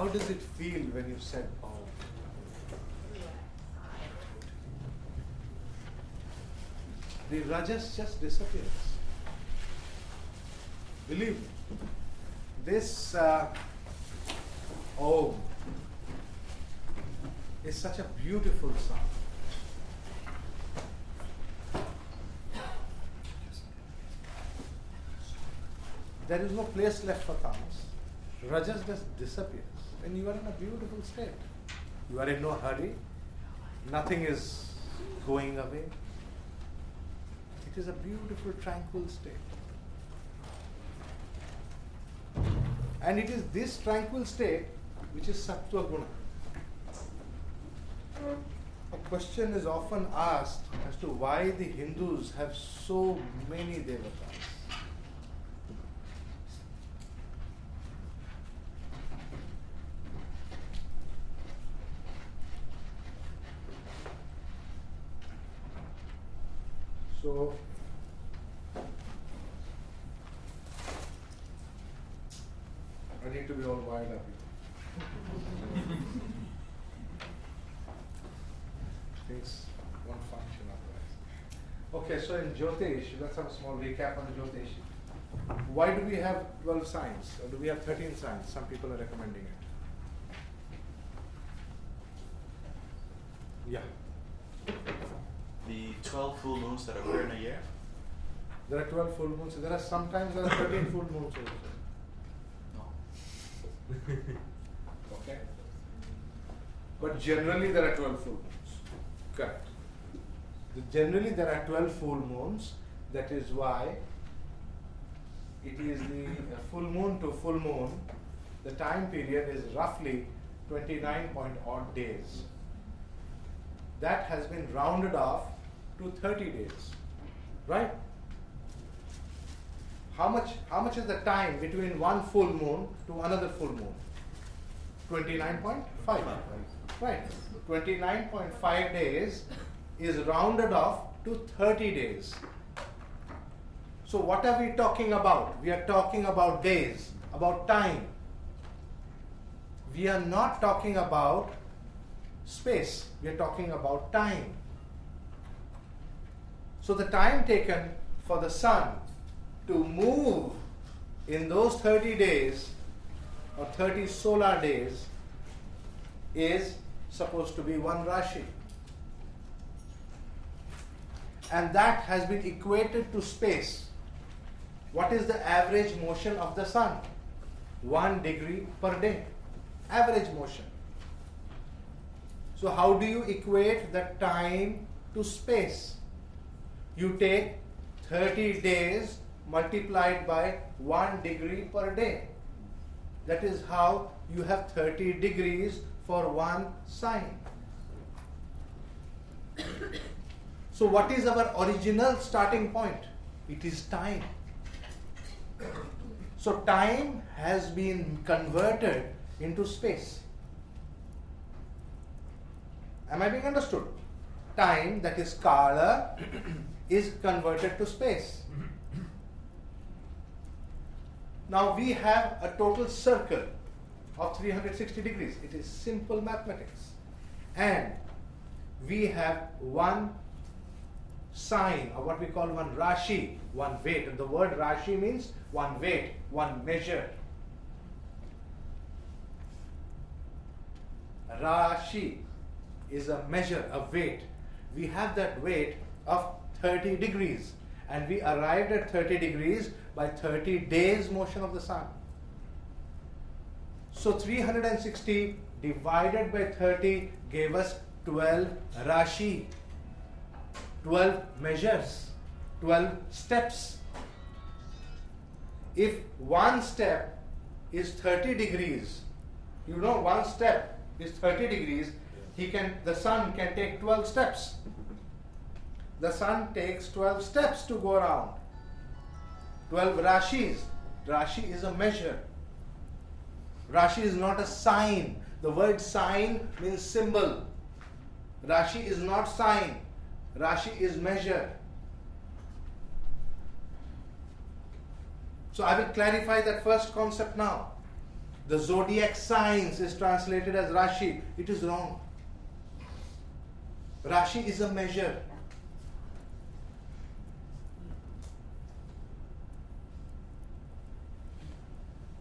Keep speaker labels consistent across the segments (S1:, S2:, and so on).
S1: how does it feel when you said Om? The rajas just disappears. Believe me. This Om is such a beautiful sound. There is no place left for tamas. Rajas just disappears when you are in a beautiful state. You are in no hurry. Nothing is going away. It is a beautiful, tranquil state. And it is this tranquil state which is Sattva Guna. A question is often asked as to why the Hindus have so many devatas. So, I need to be all wired up here. Things won't function otherwise. Okay, so in Jyotish, let's have a small recap on Jyotish. Why do we have 12 signs? Or do we have 13 signs? Some people are recommending it. Yeah.
S2: The 12 full moons that occur in a year?
S1: There are 12 full moons. There are 13 full moons also.
S2: No.
S1: Okay. But generally there are 12 full moons. Correct. Generally there are 12 full moons. That is why it is the full moon to full moon. The time period is roughly 29 point odd days. That has been rounded off to 30 days. Right? How much is the time between one full moon to another full moon? 29.5. Right. 29.5 days is rounded off to 30 days. So what are we talking about? We are talking about days, about time. We are not talking about space. We are talking about time. So the time taken for the sun to move in those 30 days or 30 solar days is supposed to be one Rashi. And that has been equated to space. What is the average motion of the sun? 1 degree per day. Average motion. So how do you equate the time to space? You take 30 days multiplied by 1 degree per day. That is how you have 30 degrees for one sign. So what is our original starting point? It is time. So time has been converted into space. Am I being understood? Time, that is Kala, is converted to space. Now we have a total circle of 360 degrees. It is simple mathematics. And we have one sign, or what we call one Rashi, one weight. And the word Rashi means one weight, one measure. Rashi is a measure, a weight. We have that weight of 30 degrees. And we arrived at 30 degrees by 30 days motion of the sun. So 360 divided by 30 gave us 12 Rashi, 12 measures, 12 steps. If one step is 30 degrees, you know one step is 30 degrees, the sun can take 12 steps. The sun takes 12 steps to go around. 12 Rashis. Rashi is a measure. Rashi is not a sign. The word sign means symbol. Rashi is not sign. Rashi is measure. So I will clarify that first concept now. The zodiac signs is translated as Rashi. It is wrong. Rashi is a measure.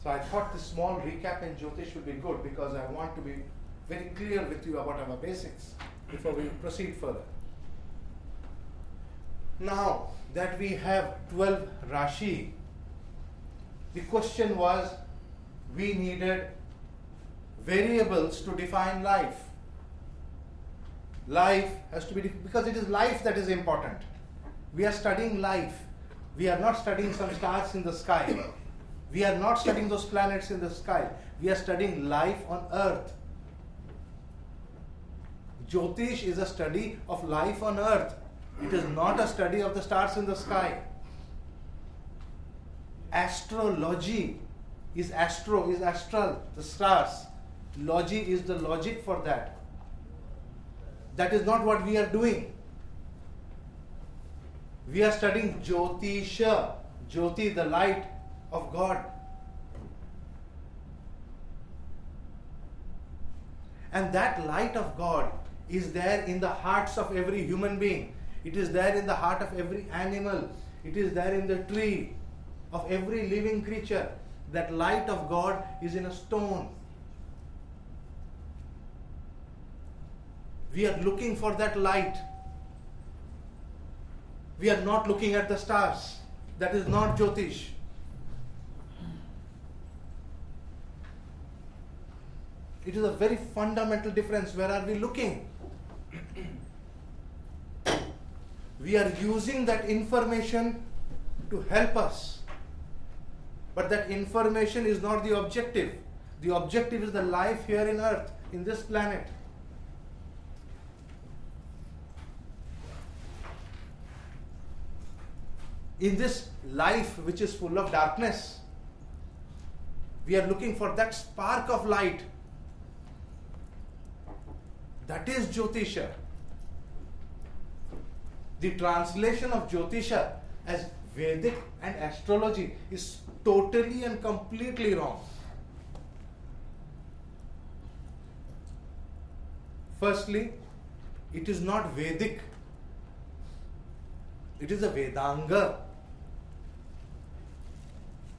S1: So I thought this small recap in Jyotish would be good because I want to be very clear with you about our basics before we proceed further. Now that we have 12 Rashi, the question was, we needed variables to define life. Life has to be, because it is life that is important. We are studying life. We are not studying some stars in the sky. We are not studying those planets in the sky. We are studying life on earth. Jyotish is a study of life on earth. It is not a study of the stars in the sky. Astrology is astral, the stars. Logy is the logic for that. That is not what we are doing. We are studying Jyotisha, Jyoti, the light of God. And that light of God is there in the hearts of every human being. It is there in the heart of every animal. It is there in the tree of every living creature. That light of God is in a stone. We are looking for that light. We are not looking at the stars. That is not Jyotish. It is a very fundamental difference. Where are we looking? We are using that information to help us. But that information is not the objective. The objective is the life here in earth, in this planet. In this life which is full of darkness, we are looking for that spark of light. That is Jyotisha. The translation of Jyotisha as Vedic and astrology is totally and completely wrong. Firstly, it is not Vedic. It is a Vedanga.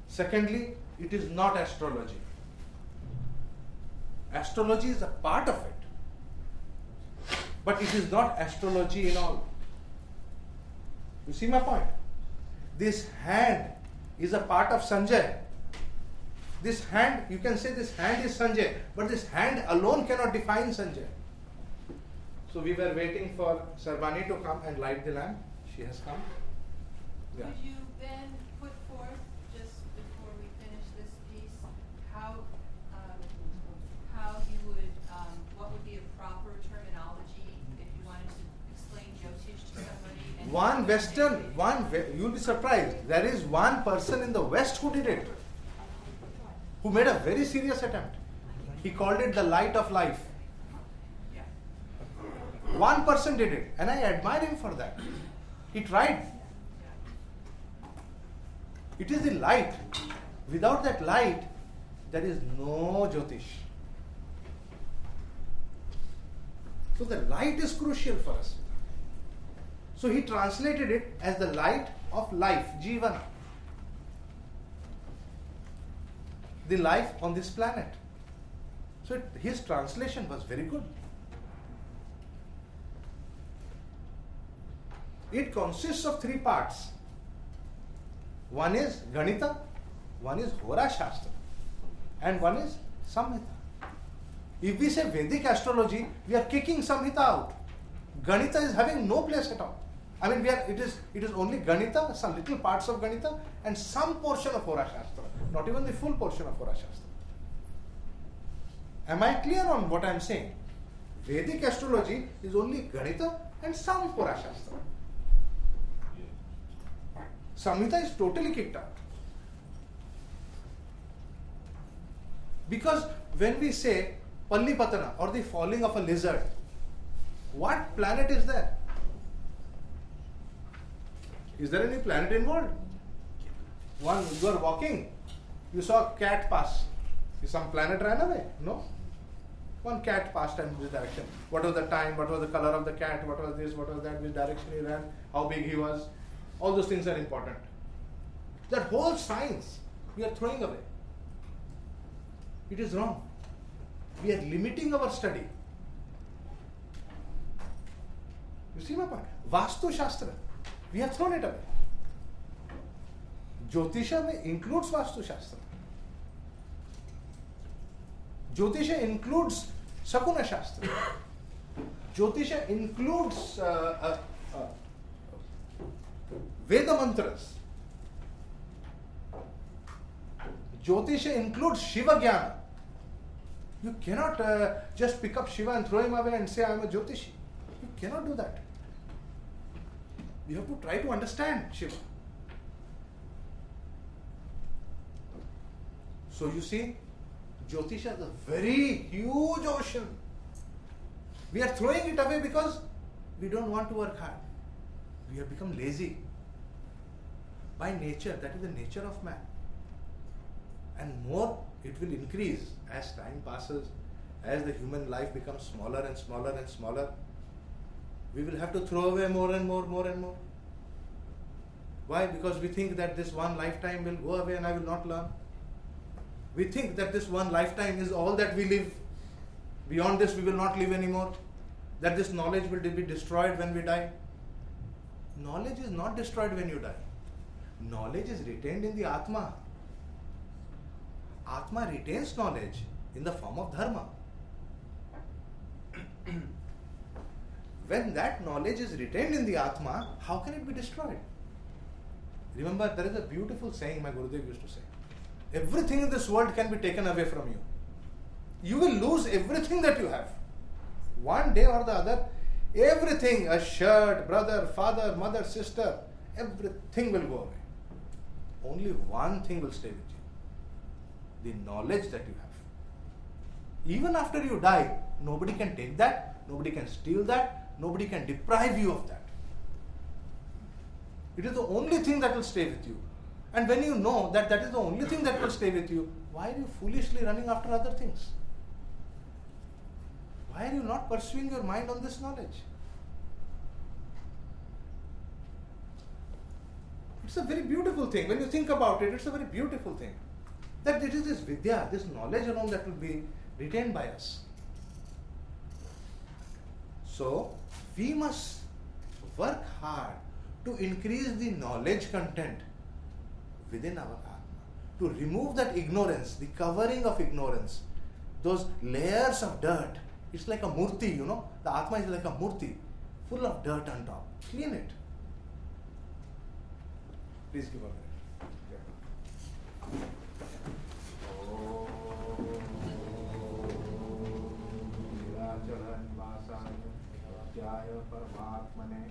S1: Secondly, it is not astrology. Astrology is a part of it. But it is not astrology in all. You see my point? This hand is a part of Sanjay. This hand, you can say this hand is Sanjay, but this hand alone cannot define Sanjay. So we were waiting for Sarvani to come and light the lamp. She has come. Yeah.
S3: Could you then put forth, just before we finish this piece, how you would, what would be a proper terminology if you wanted to explain Jyotish to somebody?
S1: You'll be surprised. There is one person in the West who did it, who made a very serious attempt. He called it the light of life.
S3: Yeah.
S1: One person did it, and I admire him for that. He tried. It is the light. Without that light, there is no Jyotish. So the light is crucial for us. So he translated it as the light of life, Jivana. The life on this planet. So his translation was very good. It consists of three parts. One is Ganita, one is Hora Shastra, and one is Samhita. If we say Vedic astrology, we are kicking Samhita out. Ganita is having no place at all. I mean, it is only Ganita, some little parts of Ganita, and some portion of Hora Shastra, not even the full portion of Hora Shastra. Am I clear on what I am saying? Vedic astrology is only Ganita and some Hora Shastra. Samhita is totally kicked out. Because when we say Pallipatana or the falling of a lizard, what planet is there? Is there any planet involved? One, you are walking, you saw a cat pass. Is some planet ran away? No. One cat passed in this direction. What was the time? What was the color of the cat? What was this? What was that? Which direction he ran? How big he was? All those things are important. That whole science we are throwing away. It is wrong. We are limiting our study. You see my point? Vastu Shastra, we have thrown it away. Jyotisha includes Vastu Shastra. Jyotisha includes Sakuna Shastra. Jyotisha includes Veda mantras. Jyotisha includes Shiva Jnana. You cannot just pick up Shiva and throw him away and say, I am a Jyotishi. You cannot do that. You have to try to understand Shiva. So you see, Jyotisha is a very huge ocean. We are throwing it away because we don't want to work hard. We have become lazy. By nature, that is the nature of man. And more it will increase as time passes, as the human life becomes smaller and smaller and smaller. We will have to throw away more and more and more. Why? Because we think that this one lifetime will go away and I will not learn. We think that this one lifetime is all that we live. Beyond this we will not live anymore. That this knowledge will be destroyed when we die. Knowledge is not destroyed when you die. Knowledge is retained in the Atma. Atma retains knowledge in the form of dharma. When that knowledge is retained in the Atma, how can it be destroyed? Remember, there is a beautiful saying my Gurudev used to say. Everything in this world can be taken away from you. You will lose everything that you have. One day or the other, everything, a shirt, brother, father, mother, sister, everything will go away. Only one thing will stay with you. The knowledge that you have. Even after you die, nobody can take that, nobody can steal that, nobody can deprive you of that. It is the only thing that will stay with you. And when you know that that is the only thing that will stay with you, why are you foolishly running after other things? Why are you not pursuing your mind on this knowledge? It's a very beautiful thing. When you think about it, it's a very beautiful thing. That it is this vidya, this knowledge alone that will be retained by us. So, we must work hard to increase the knowledge content within our Atma. To remove that ignorance, the covering of ignorance, those layers of dirt. It's like a murti, you know. The Atma is like a murti, full of dirt on top. Clean it. Please give a minute. परमात्मने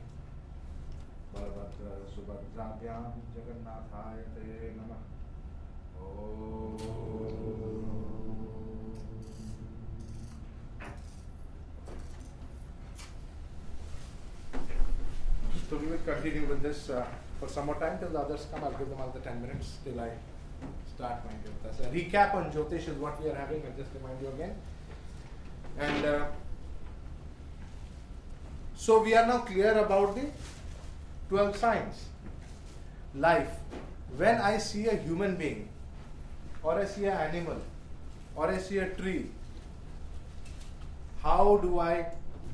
S1: बलभद्र सुभद्राभ्यां जगन्नाथाय ते नमः। So we will continue with this for some more time till the others come. I'll give them another 10 minutes till I start my Jyotas. A recap on Jyotish is what we are having. I'll just remind you again. And so we are now clear about the 12 signs. Life. When I see a human being, or I see an animal, or I see a tree, how do I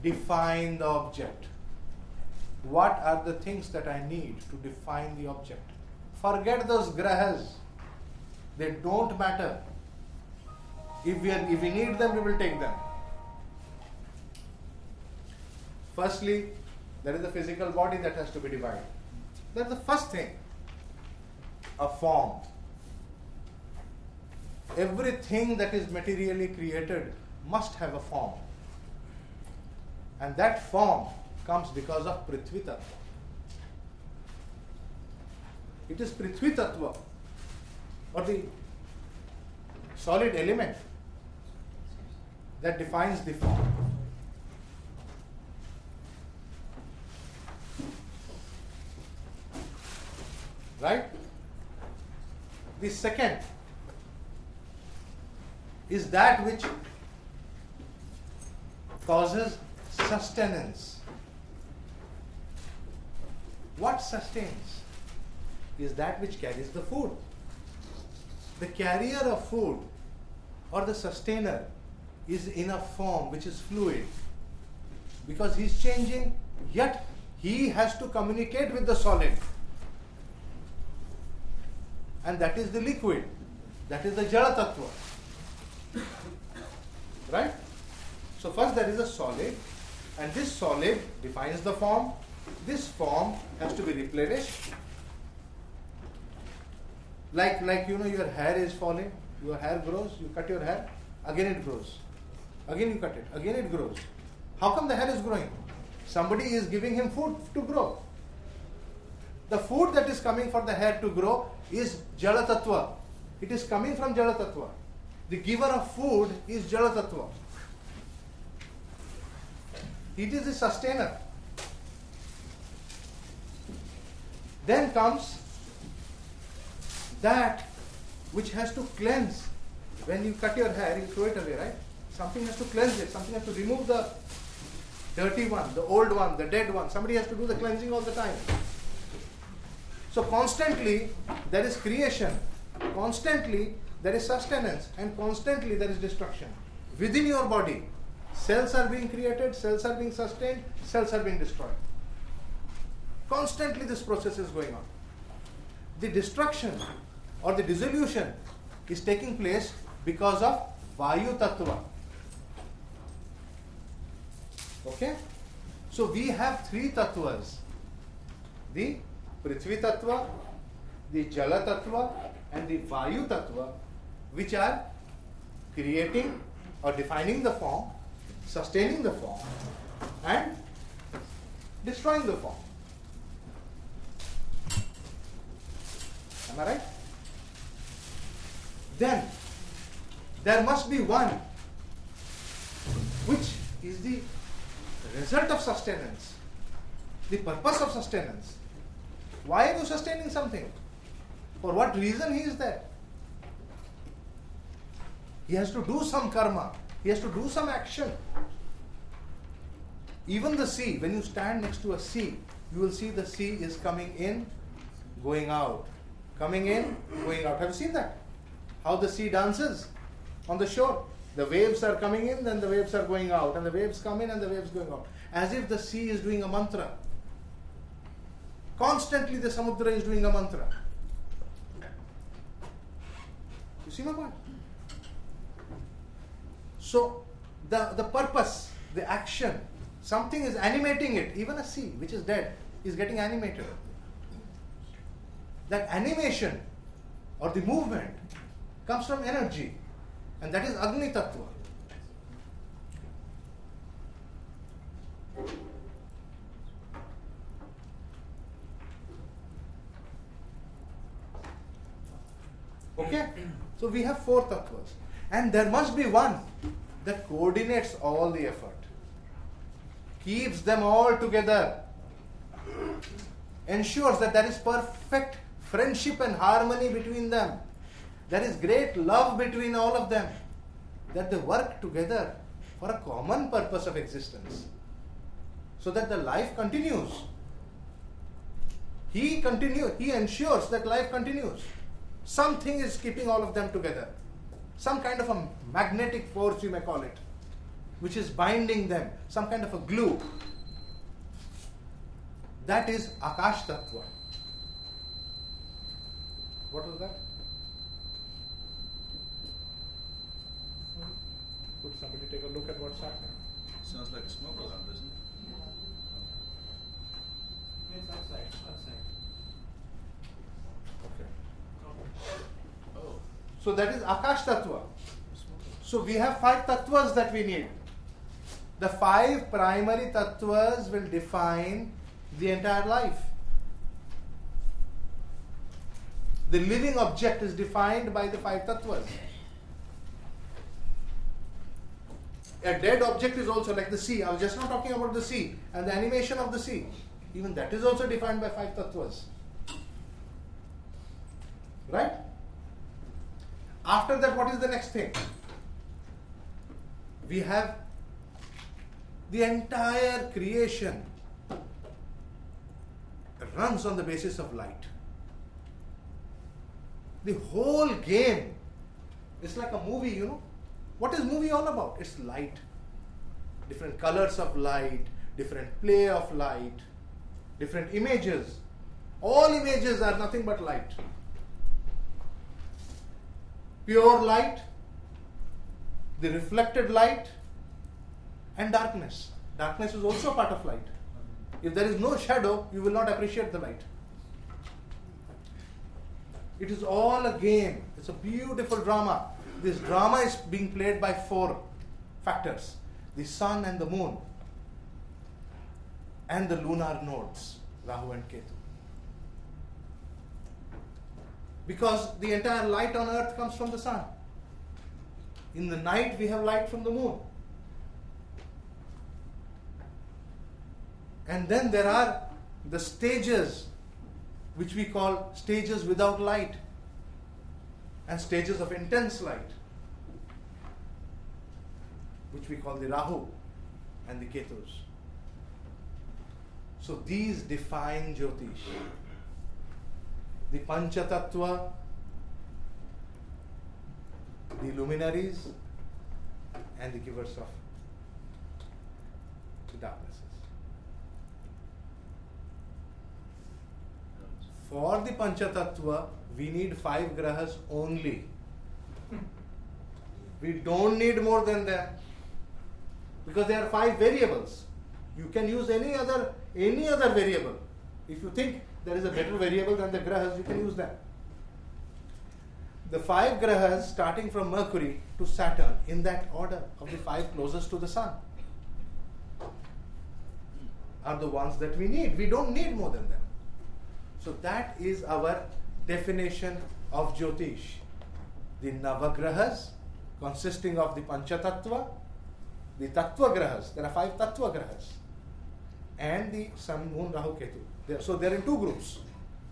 S1: define the object? What are the things that I need to define the object? Forget those grahas. They don't matter. If we need them, we will take them. Firstly, there is a physical body that has to be divided. That's the first thing. A form. Everything that is materially created must have a form. And that form comes because of Prithvi Tattva. It is Prithvi Tattva, or the solid element, that defines the form. Right? The second is that which causes sustenance. What sustains is that which carries the food. The carrier of food or the sustainer is in a form which is fluid, because he is changing, yet he has to communicate with the solid, and that is the liquid, that is the Jala Tattva. Right? So first there is a solid, and this solid defines the form. This form has to be replenished. Like your hair is falling, your hair grows, you cut your hair, again it grows. Again you cut it, again it grows. How come the hair is growing? Somebody is giving him food to grow. The food that is coming for the hair to grow is Jala Tattva. It is coming from Jala Tattva. The giver of food is Jala Tattva. It is the sustainer. Then comes that which has to cleanse. When you cut your hair, you throw it away, right? Something has to cleanse it. Something has to remove the dirty one, the old one, the dead one. Somebody has to do the cleansing all the time. So constantly there is creation, constantly there is sustenance, and constantly there is destruction. Within your body, cells are being created, cells are being sustained, cells are being destroyed. Constantly this process is going on. The destruction or the dissolution is taking place because of Vayu Tattva. Okay? So we have three Tattvas. The Prithvi Tattva, the Jala Tattva, and the Vayu Tattva, which are creating or defining the form, sustaining the form, and destroying the form. Am I right? Then there must be one which is the result of sustenance, the purpose of sustenance. Why are you sustaining something? For what reason he is there? He has to do some karma. He has to do some action. Even the sea, when you stand next to a sea, you will see the sea is coming in, going out. Coming in, going out. Have you seen that? How the sea dances on the shore. The waves are coming in, then the waves are going out, and the waves come in and the waves going out. As if the sea is doing a mantra. Constantly the samudra is doing a mantra. You see my point? So the purpose, the action, something is animating it. Even a sea which is dead is getting animated. That animation or the movement comes from energy, and that is Agni Tattva. Okay? So we have four tattvas. And there must be one that coordinates all the effort, keeps them all together, ensures that there is perfect friendship and harmony between them. There is great love between all of them, that they work together for a common purpose of existence, so that the life continues. He ensures that life continues. Something is keeping all of them together. Some kind of a magnetic force, you may call it, which is binding them, some kind of a glue. That is Akash Tattva. What was that? Could somebody take a look at what's happening?
S2: Sounds like a smoke alarm, doesn't it?
S4: It's outside.
S1: Okay.
S2: Oh.
S1: So that is Akash Tattva. So we have 5 tattvas that we need. The 5 primary tattvas will define the entire life. The living object is defined by the 5 tattvas. A dead object is also like the sea. I was just now talking about the sea and the animation of the sea. Even that is also defined by 5 tattvas. Right? After that, what is the next thing? we have the entire creation runs on the basis of light. The whole game is like a movie, you know. What is movie all about? It's light. Different colors of light, different play of light, different images. All images are nothing but light. Pure light, the reflected light, and darkness. Darkness is also part of light. If there is no shadow, you will not appreciate the light. It is all a game. It's a beautiful drama. This drama is being played by 4 factors: the sun and the moon, and the lunar nodes, Rahu and Ketu. Because the entire light on earth comes from the sun. In the night, we have light from the moon. And then there are the stages, which we call stages without light, and stages of intense light, which we call the Rahu and the Ketus. So these define Jyotish. The Panchatattva, the luminaries, and the givers of the darknesses. For the Panchatattva, we need 5 grahas only. We don't need more than them, because there are 5 variables. You can use any other variable. If you think there is a better variable than the grahas, you can use them. The 5 grahas, starting from Mercury to Saturn, in that order of the 5 closest to the sun, are the ones that we need. We don't need more than them. So that is our definition of Jyotish. The Navagrahas, consisting of the Panchatattva, the Tattva Grahas, there are 5 Tattva Grahas, and the Sun, Moon, Rahu, Ketu. So they are in 2 groups.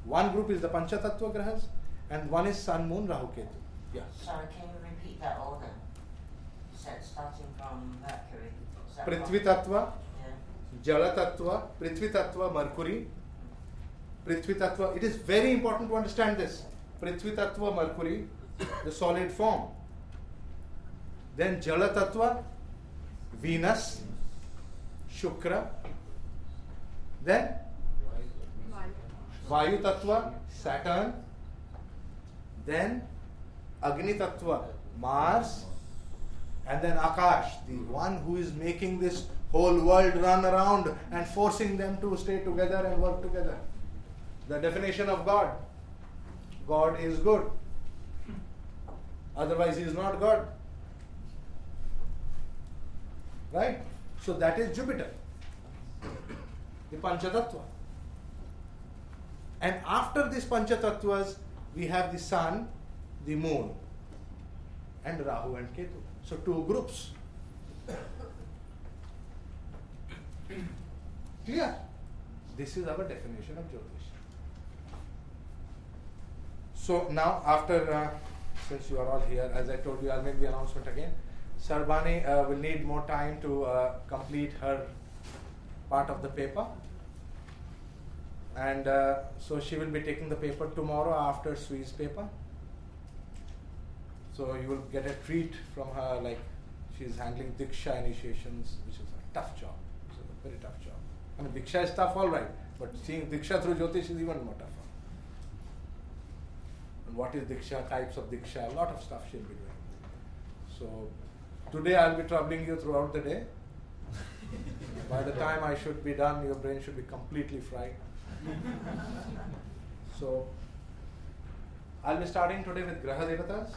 S1: One group is the Panchatattva Grahas, and one is Sun, Moon, Rahu, Ketu. Yeah.
S4: Sorry, can you repeat that order? You said starting from Mercury. Is that
S1: Prithvi
S4: right?
S1: Tattva,
S4: Yeah.
S1: Jala Tattva, Prithvi Tattva, Mercury. Prithvi Tattva, it is very important to understand this. Prithvi Tattva, Mercury, the solid form. Then Jala Tattva, Venus, Shukra. Then Vayu Tattva, Saturn. Then Agni Tattva, Mars. And then Akash, the one who is making this whole world run around and forcing them to stay together and work together. The definition of God: God is good. Otherwise, He is not God. Right? So that is Jupiter, the Panchatattva. And after these Panchatattvas, we have the Sun, the Moon, and Rahu and Ketu. So 2 groups. Clear? This is our definition of Jyotish. So now, after, since you are all here, as I told you, I'll make the announcement again. Sarbani will need more time to complete her part of the paper. And so she will be taking the paper tomorrow after Sui's paper. So you will get a treat from her, like she's handling Diksha initiations, which is a tough job. It's a very tough job. I mean, Diksha is tough, all right, but seeing Diksha through Jyotish is even more tougher. And what is Diksha, types of Diksha, a lot of stuff she'll be doing. So today I'll be troubling you throughout the day. By the time I should be done, your brain should be completely fried. So I'll be starting today with Graha Devatas.